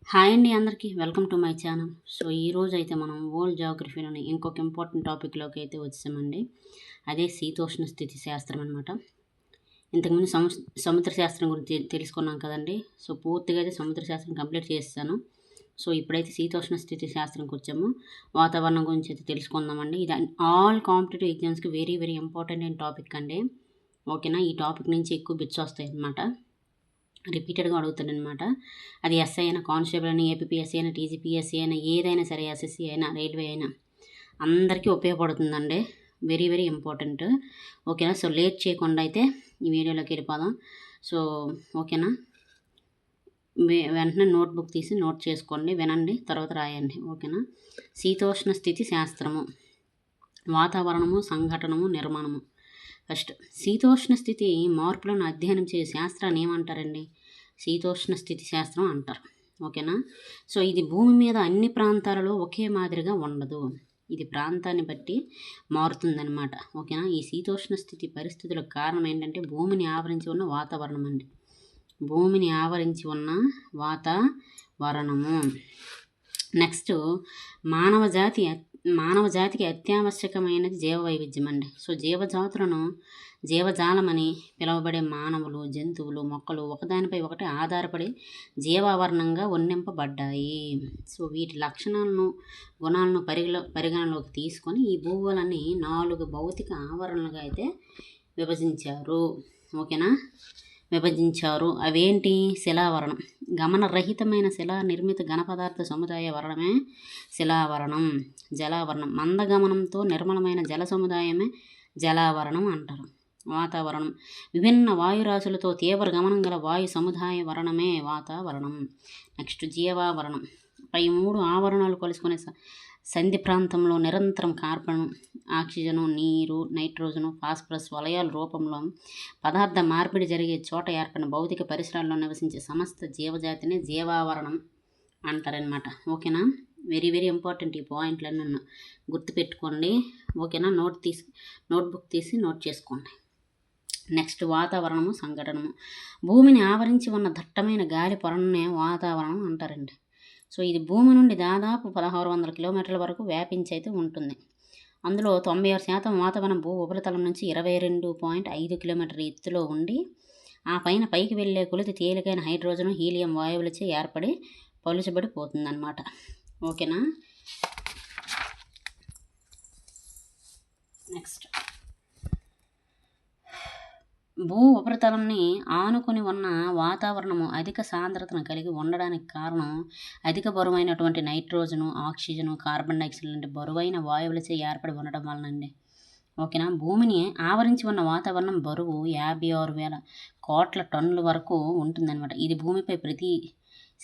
Hi అండి అందరికీ welcome to my channel. So ఈరోజు అయితే మనం వరల్డ్ జాగ్రఫీలోని ఇంకొక ఇంపార్టెంట్ టాపిక్లోకి అయితే వచ్చామండి. అదే శీతోష్ణ స్థితి శాస్త్రం అనమాట. ఇంతకుముందు సముద్ర శాస్త్రం గురించి తెలుసుకున్నాం కదండి. సో పూర్తిగా అయితే సముద్ర శాస్త్రం కంప్లీట్ చేస్తాను. సో ఇప్పుడైతే శీతోష్ణ స్థితి శాస్త్రంకి వచ్చాము. వాతావరణం గురించి అయితే తెలుసుకుందామండి. ఇది ఆల్ కాంపిటేటివ్ ఎగ్జామ్స్కి వెరీ వెరీ ఇంపార్టెంట్ అయిన టాపిక్ అండి. ఓకేనా, ఈ టాపిక్ నుంచి ఎక్కువ బిట్స్ వస్తాయి అన్నమాట. రిపీటెడ్గా అడుగుతాడనమాట. అది ఎస్ఐ అయినా, కానిస్టేబుల్ అయినా, ఏపీఎస్సీ అయినా, టీజీపీఎస్సీ అయినా, ఏదైనా సరే, ఎస్ఎస్సీ అయినా, రైల్వే అయినా అందరికీ ఉపయోగపడుతుందండి. Very very important. ఓకేనా, సో లేట్ చేయకుండా అయితే ఈ వీడియోలోకి వెళ్ళిపోదాం. సో ఓకేనా, వెంటనే నోట్బుక్ తీసి నోట్ చేసుకోండి, వినండి, తర్వాత రాయండి. ఓకేనా, శీతోష్ణ స్థితి శాస్త్రము, వాతావరణము, సంఘటనము, నిర్మాణము. ఫస్ట్, శీతోష్ణ స్థితి మార్పులను అధ్యయనం చేసే శాస్త్రాన్ని ఏమంటారండి? శీతోష్ణ స్థితి శాస్త్రం అంటారు. ఓకేనా, సో ఇది భూమి మీద అన్ని ప్రాంతాలలో ఒకే మాదిరిగా ఉండదు. ఇది ప్రాంతాన్ని బట్టి మారుతుందన్నమాట. ఓకేనా, ఈ శీతోష్ణ స్థితి పరిస్థితులకు కారణం ఏంటంటే భూమిని ఆవరించి ఉన్న వాతావరణం అండి. భూమిని ఆవరించి ఉన్న వాతావరణము. నెక్స్ట్, మానవ జాతికి అత్యావశ్యకమైనది జీవ వైవిధ్యం అండి. సో జీవజాలమని పిలువబడే మానవులు, జంతువులు, మొక్కలు ఒకదానిపై ఒకటి ఆధారపడి జీవావరణంగా వర్ణింపబడ్డాయి. సో వీటి లక్షణాలను, గుణాలను పరిగణలోకి తీసుకొని ఈ భూగోళాన్ని 4 భౌతిక ఆవరణలుగా అయితే విభజించారు. ఓకేనా, అవేంటి? శిలావరణం, గమనరహితమైన శిలా నిర్మిత ఘనపదార్థ సముదాయ వర్ణమే శిలావరణం. జలావరణం, మందగమనంతో నిర్మలమైన జల సముదాయమే జలావరణం అంటారు. వాతావరణం, విభిన్న వాయురాశులతో తీవ్ర గమనం గల వాయు సముదాయ వర్ణమే వాతావరణం. నెక్స్ట్, జీవావరణం, పై 3 ఆవరణాలు కలుసుకునే సంధి ప్రాంతంలో నిరంతరం కార్బన్, ఆక్సిజను, నీరు, నైట్రోజను, ఫాస్ఫరస్ వలయాల రూపంలో పదార్థ మార్పిడి జరిగే చోట ఏర్పడిన భౌతిక పరిసరాల్లో నివసించే సమస్త జీవజాతిని జీవావరణం అంటారనమాట. ఓకేనా, వెరీ వెరీ ఇంపార్టెంట్. ఈ పాయింట్లన్నీ గుర్తుపెట్టుకోండి. ఓకేనా, నోట్బుక్ తీసి నోట్ చేసుకోండి. నెక్స్ట్, వాతావరణము, సంఘటనము. భూమిని ఆవరించి ఉన్న దట్టమైన గాలి పొరనే వాతావరణం అంటారండి. సో ఇది భూమి నుండి దాదాపు 1600 కిలోమీటర్ల వరకు వ్యాపించి అయితే ఉంటుంది. అందులో 96% వాతావరణం భూ ఉపరితలం నుంచి 22.5 కిలోమీటర్ల ఎత్తులో ఉండి ఆ పైకి వెళ్ళే కొలిది తేలికైన హైడ్రోజన్, హీలియం వాయువులచే ఏర్పడి పలుచబడిపోతుందన్నమాట. ఓకేనా, నెక్స్ట్, భూ ఉపరితలంని ఆనుకుని ఉన్న వాతావరణము అధిక సాంద్రతను కలిగి ఉండడానికి కారణం అధిక బరువైనటువంటి నైట్రోజను, ఆక్సిజను, కార్బన్ డైఆక్సైడ్ లాంటి బరువైన వాయువులచే ఏర్పడి ఉండడం వలనండి. ఓకేనా, భూమిని ఆవరించి ఉన్న వాతావరణం బరువు 56,000 కోట్ల టన్నుల వరకు ఉంటుందన్నమాట. ఇది భూమిపై ప్రతి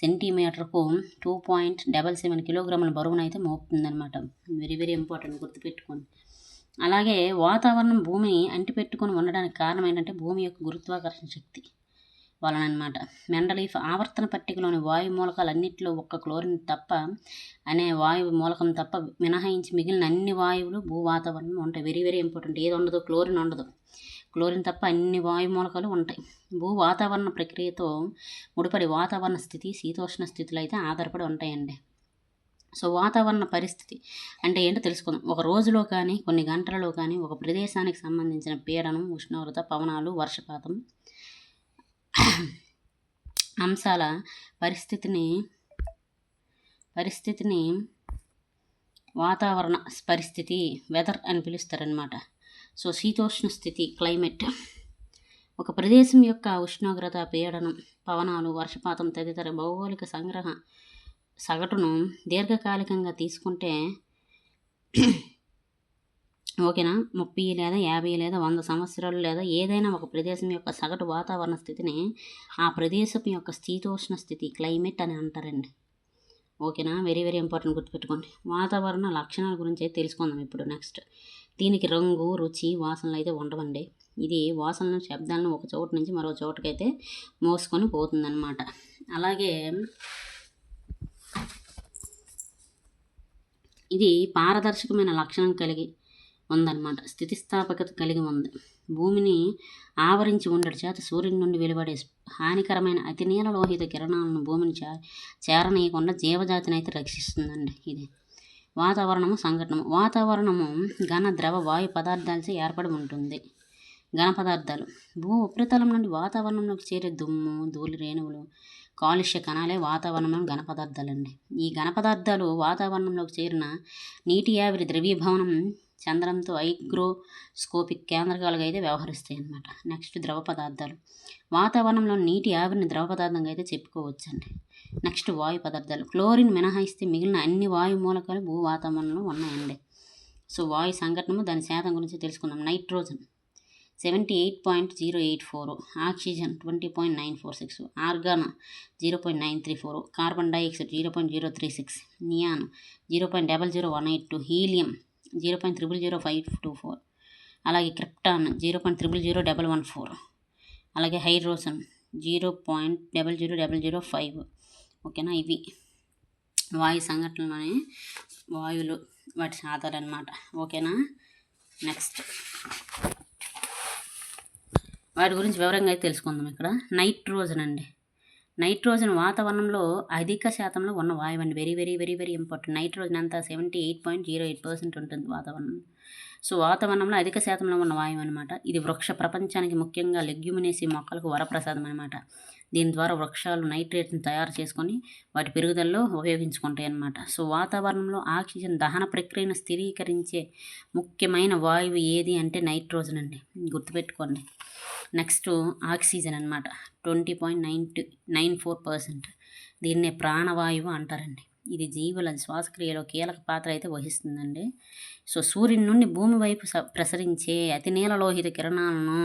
సెంటీమీటర్కు 2.77 కిలోగ్రాముల బరువునైతే మోపుతుందన్నమాట. వెరీ వెరీ ఇంపార్టెంట్, గుర్తుపెట్టుకోండి. అలాగే వాతావరణం భూమిని అంటిపెట్టుకొని ఉండడానికి కారణం ఏంటంటే భూమి యొక్క గురుత్వాకర్షణ శక్తి వలన అనమాట. మెండలీఫ్ ఆవర్తన పట్టికలోని వాయు మూలకాలన్నింటిలో ఒక్క క్లోరిన్ తప్ప అనే వాయువు మూలకం తప్ప మినహాయించి మిగిలిన అన్ని వాయువులు భూ వాతావరణం ఉంటాయి. Very very important. ఏది ఉండదు? క్లోరిన్ ఉండదు. క్లోరిన్ తప్ప అన్ని వాయు మూలకాలు ఉంటాయి. భూ వాతావరణ ప్రక్రియతో ముడిపడి వాతావరణ స్థితి, శీతోష్ణ స్థితులు అయితే ఆధారపడి ఉంటాయండి. సో వాతావరణ పరిస్థితి అంటే ఏంటో తెలుసుకుందాం. ఒక రోజులో కానీ కొన్ని గంటలలో కానీ ఒక ప్రదేశానికి సంబంధించిన పీడనం, ఉష్ణోగ్రత, పవనాలు, వర్షపాతం అంశాల పరిస్థితిని వాతావరణ పరిస్థితి, వెదర్ అని పిలుస్తారనమాట. సో శీతోష్ణ స్థితి, క్లైమేట్, ఒక ప్రదేశం యొక్క ఉష్ణోగ్రత, పీడనం, పవనాలు, వర్షపాతం తదితర భౌగోళిక సగటును దీర్ఘకాలికంగా తీసుకుంటే ఓకేనా 30 లేదా 50 లేదా 100 సంవత్సరాలు లేదా ఏదైనా ఒక ప్రదేశం యొక్క సగటు వాతావరణ స్థితిని ఆ ప్రదేశం యొక్క శీతోష్ణ స్థితి, క్లైమేట్ అని అంటారండి. ఓకేనా, వెరీ వెరీ ఇంపార్టెంట్, గుర్తుపెట్టుకోండి. వాతావరణ లక్షణాల గురించి అయితే తెలుసుకుందాం ఇప్పుడు. నెక్స్ట్, దీనికి రంగు, రుచి, వాసనలు అయితే ఉండవండి. ఇది వాసనలను, శబ్దాలను ఒక చోటు నుంచి మరో చోటుకైతే మోసుకొని పోతుందన్నమాట. అలాగే ఇది పారదర్శకమైన లక్షణం కలిగి ఉందన్నమాట. స్థితిస్థాపకత కలిగి ఉంది. భూమిని ఆవరించి ఉండడం చేత సూర్యుని నుండి వెలువడే హానికరమైన అతి నీలలోహిత కిరణాలను భూమిని చేరనీయకుండా జీవజాతిని అయితే రక్షిస్తుందండి. ఇది వాతావరణము సంఘటనము. వాతావరణము ఘన ద్రవ వాయు పదార్థాలచే ఏర్పడి ఉంటుంది. ఘన పదార్థాలు భూ ఉపరితలం నుండి వాతావరణంలోకి చేరే దుమ్ము, ధూళి రేణువులు, కాలుష్య కణాలే వాతావరణంలో ఘన పదార్థాలండి. ఈ ఘన పదార్థాలు వాతావరణంలోకి చేరిన నీటి ఆవిరి ద్రవీభవనం చంద్రంతో హైగ్రోస్కోపిక్ కేంద్రకాలుగా అయితే వ్యవహరిస్తాయి అన్నమాట. నెక్స్ట్ ద్రవ పదార్థాలు. వాతావరణంలో నీటి ఆవిరిని ద్రవ పదార్థంగా అయితే చెప్పుకోవచ్చండి. నెక్స్ట్ వాయు పదార్థాలు. క్లోరిన్ మినహాయిస్తే మిగిలిన అన్ని వాయు మూలకాలు భూ వాతావరణంలో ఉన్నాయండి. సో వాయు సంఘటనము దాని శాతం గురించి తెలుసుకుందాం. Nitrogen 78.084, oxygen 20.946, organ 0.934, carbon dioxide 0.036, neon 0.00182, helium 0.000524, అలాగే క్రిప్టాన్ 0.000114, అలాగే హైడ్రోజన్ 0.00005. ఓకేనా, ఇవి వాయు సంఘటనలోనే వాయువులు వాటి శాతాలు అన్నమాట. ఓకేనా, నెక్స్ట్ వాటి గురించి వివరంగా అయితే తెలుసుకుందాం. ఇక్కడ నైట్రోజన్ అండి. నైట్రోజన్ వాతావరణంలో అధిక శాతంలో ఉన్న వాయువు అండి. Very very very very important. Nitrogen అంతా 78.08% ఉంటుంది వాతావరణంలో. సో వాతావరణంలో అధిక శాతంలో ఉన్న వాయువు అనమాట. ఇది వృక్ష ప్రపంచానికి ముఖ్యంగా లెగ్యూమినేసి మొక్కలకు వరప్రసాదం అనమాట. దీని ద్వారా వృక్షాలు నైట్రేట్ని తయారు చేసుకొని వాటి పెరుగుదలలో ఉపయోగించుకుంటాయి అన్నమాట. సో వాతావరణంలో ఆక్సిజన్ దహన ప్రక్రియను స్థిరీకరించే ముఖ్యమైన వాయువు ఏది అంటే నైట్రోజన్ అండి, గుర్తుపెట్టుకోండి. నెక్స్ట్ ఆక్సిజన్ అనమాట 20.94%. దీన్నే ప్రాణవాయువు అంటారండి. ఇది జీవుల శ్వాసక్రియలో కీలక పాత్ర అయితే వహిస్తుందండి. సో సూర్యుని నుండి భూమి వైపు ప్రసరించే అతి నీలలోహిత కిరణాలను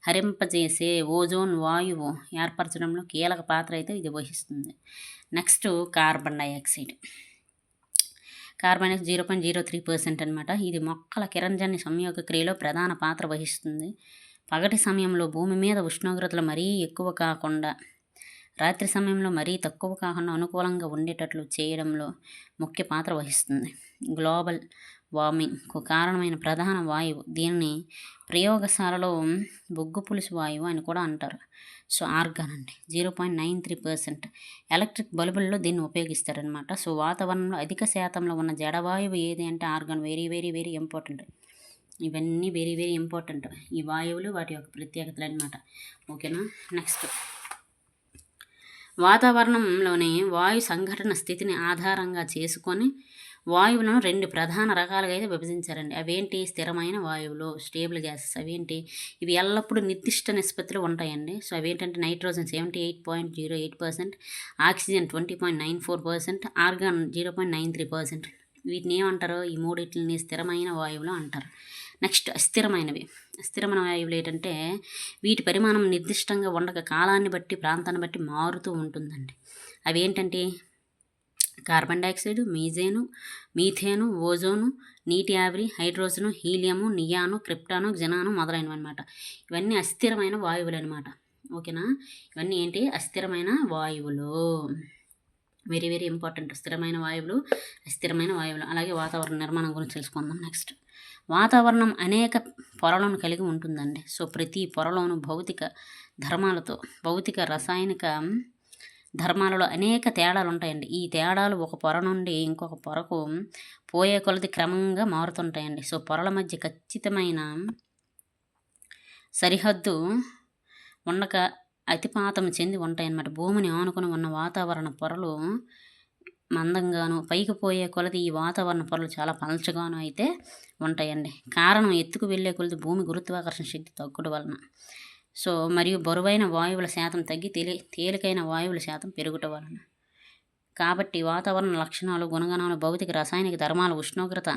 హరింపజేసే ఓజోన్ వాయువు ఏర్పరచడంలో కీలక పాత్ర అయితే ఇది వహిస్తుంది. Next carbon dioxide. Carbon dioxide 0.03% అనమాట. ఇది మొక్కల కిరణజన్య సంయోగ క్రియలో ప్రధాన పాత్ర వహిస్తుంది. పగటి సమయంలో భూమి మీద ఉష్ణోగ్రతలు మరీ ఎక్కువ కాకుండా, రాత్రి సమయంలో మరీ తక్కువ కాకుండా అనుకూలంగా ఉండేటట్లు చేయడంలో ముఖ్య పాత్ర వహిస్తుంది. గ్లోబల్ వార్మింగ్కు కారణమైన ప్రధాన వాయువు. దీనిని ప్రయోగశాలలో బొగ్గు పులుసు వాయువు అని కూడా అంటారు. సో ఆర్గాన్ అండి 0.93%. ఎలక్ట్రిక్ బల్బుల్లో దీన్ని ఉపయోగిస్తారనమాట. సో వాతావరణంలో అధిక శాతంలో ఉన్న జడవాయువు ఏది అంటే organ. Very very very important. ఇవన్నీ వెరీ వెరీ ఇంపార్టెంట్. ఈ వాయువులు వాటి యొక్క ప్రత్యేకతలు అనమాట. ఓకేనా, నెక్స్ట్ వాతావరణంలోని వాయు సంఘటన స్థితిని ఆధారంగా చేసుకొని వాయువులను 2 ప్రధాన రకాలుగా అయితే విభజించారండి. అవేంటి? స్థిరమైన వాయువులు, స్టేబుల్ గ్యాసెస్. అవేంటి? ఇవి ఎల్లప్పుడూ నిర్దిష్ట నిష్పత్తిలో ఉంటాయండి. సో అవేంటంటే నైట్రోజన్ 78.08%, ఆక్సిజన్ 20.94%, ఆర్గాన్ 0.93%. వీటిని ఏమంటారు? ఈ మూడింటిని స్థిరమైన వాయువులు అంటారు. నెక్స్ట్ అస్థిరమైనవి. అస్థిరమైన వాయువులు ఏంటంటే వీటి పరిమాణం నిర్దిష్టంగా ఉండక కాలాన్ని బట్టి ప్రాంతాన్ని బట్టి మారుతూ ఉంటుందండి. అవి ఏంటంటే కార్బన్ డైఆక్సైడ్, మీథేను, ఓజోను, నీటి ఆవిరి, హైడ్రోజను, హీలియము, నియాను, క్రిప్టాను, జనాను మొదలైనవి అనమాట. ఇవన్నీ అస్థిరమైన వాయువులు అనమాట. ఓకేనా, ఇవన్నీ ఏంటి? అస్థిరమైన వాయువులు. Very very important. స్థిరమైన వాయువులు, అస్థిరమైన వాయువులు. అలాగే వాతావరణ నిర్మాణం గురించి తెలుసుకుందాం. నెక్స్ట్ వాతావరణం అనేక పొరలను కలిగి ఉంటుందండి. సో ప్రతి పొరలోను భౌతిక రసాయనిక ధర్మాలలో అనేక తేడాలు ఉంటాయండి. ఈ తేడాలు ఒక పొర నుండి ఇంకొక పొరకు పోయే కొలది క్రమంగా మారుతుంటాయండి. సో పొరల మధ్య ఖచ్చితమైన సరిహద్దు ఉండక అతిపాతం చెంది ఉంటాయన్నమాట. భూమిని ఆనుకుని ఉన్న వాతావరణ పొరలు మందంగాను, పైకి పోయే కొలది ఈ వాతావరణ పొరలు చాలా పలచగాను అయితే ఉంటాయండి. కారణం ఎత్తుకు వెళ్ళే కొలది భూమి గురుత్వాకర్షణ శక్తి తగ్గుడు వలన. సో మరియు బరువైన వాయువుల శాతం తగ్గి తేలికైన వాయువుల శాతం పెరుగుట వలన. కాబట్టి వాతావరణ లక్షణాలు, గుణగణాలు, భౌతిక రసాయనిక ధర్మాలు, ఉష్ణోగ్రత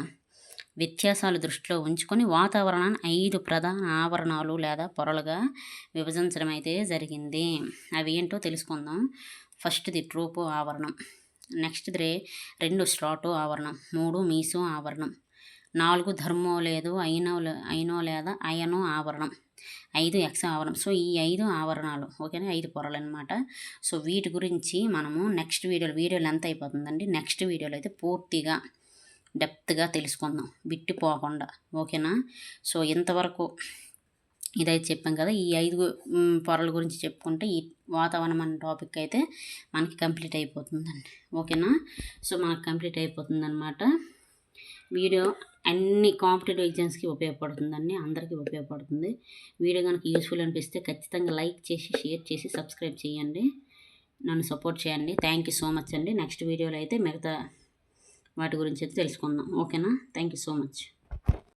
వ్యత్యాసాలు దృష్టిలో ఉంచుకొని వాతావరణాన్ని 5 ప్రధాన ఆవరణాలు లేదా పొరలుగా విభజించడం అయితే జరిగింది. అవి ఏంటో తెలుసుకుందాం. ఫస్ట్ది ట్రోపో ఆవరణం, నెక్స్ట్ది 2 స్ట్రాటో ఆవరణం, 3 మీసో ఆవరణం, 4 ధర్మో లేదు అయినో లేదా అయనో ఆవరణం, 5 ఎక్స్ ఆవరణం. సో ఈ 5 ఆవరణాలు. ఓకేనా, 5 పొరలు అనమాట. సో వీటి గురించి మనము నెక్స్ట్ వీడియోలో ఎంత అయిపోతుందండి, నెక్స్ట్ వీడియోలో అయితే పూర్తిగా డెప్త్గా తెలుసుకుందాం బిట్టిపోకుండా. ఓకేనా? సో ఇంతవరకు ఇదైతే చెప్పాం కదా. ఈ 5 పొరల గురించి చెప్పుకుంటే ఈ వాతావరణం అనే టాపిక్ అయితే మనకి కంప్లీట్ అయిపోతుందండి. ఓకేనా? సో మనకు కంప్లీట్ అయిపోతుందన్నమాట. వీడియో అన్ని కాంపిటేటివ్ ఎగ్జామ్స్కి ఉపయోగపడుతుందండి, అందరికీ ఉపయోగపడుతుంది. వీడియో కనుక యూస్ఫుల్ అనిపిస్తే ఖచ్చితంగా లైక్ చేసి, షేర్ చేసి, సబ్స్క్రైబ్ చేయండి. నన్ను సపోర్ట్ చేయండి. థ్యాంక్ యూ సో మచ్ అండి. నెక్స్ట్ వీడియోలో అయితే మిగతా వాటి గురించి అయితే తెలుసుకుందాం. ఓకేనా? Thank you so much.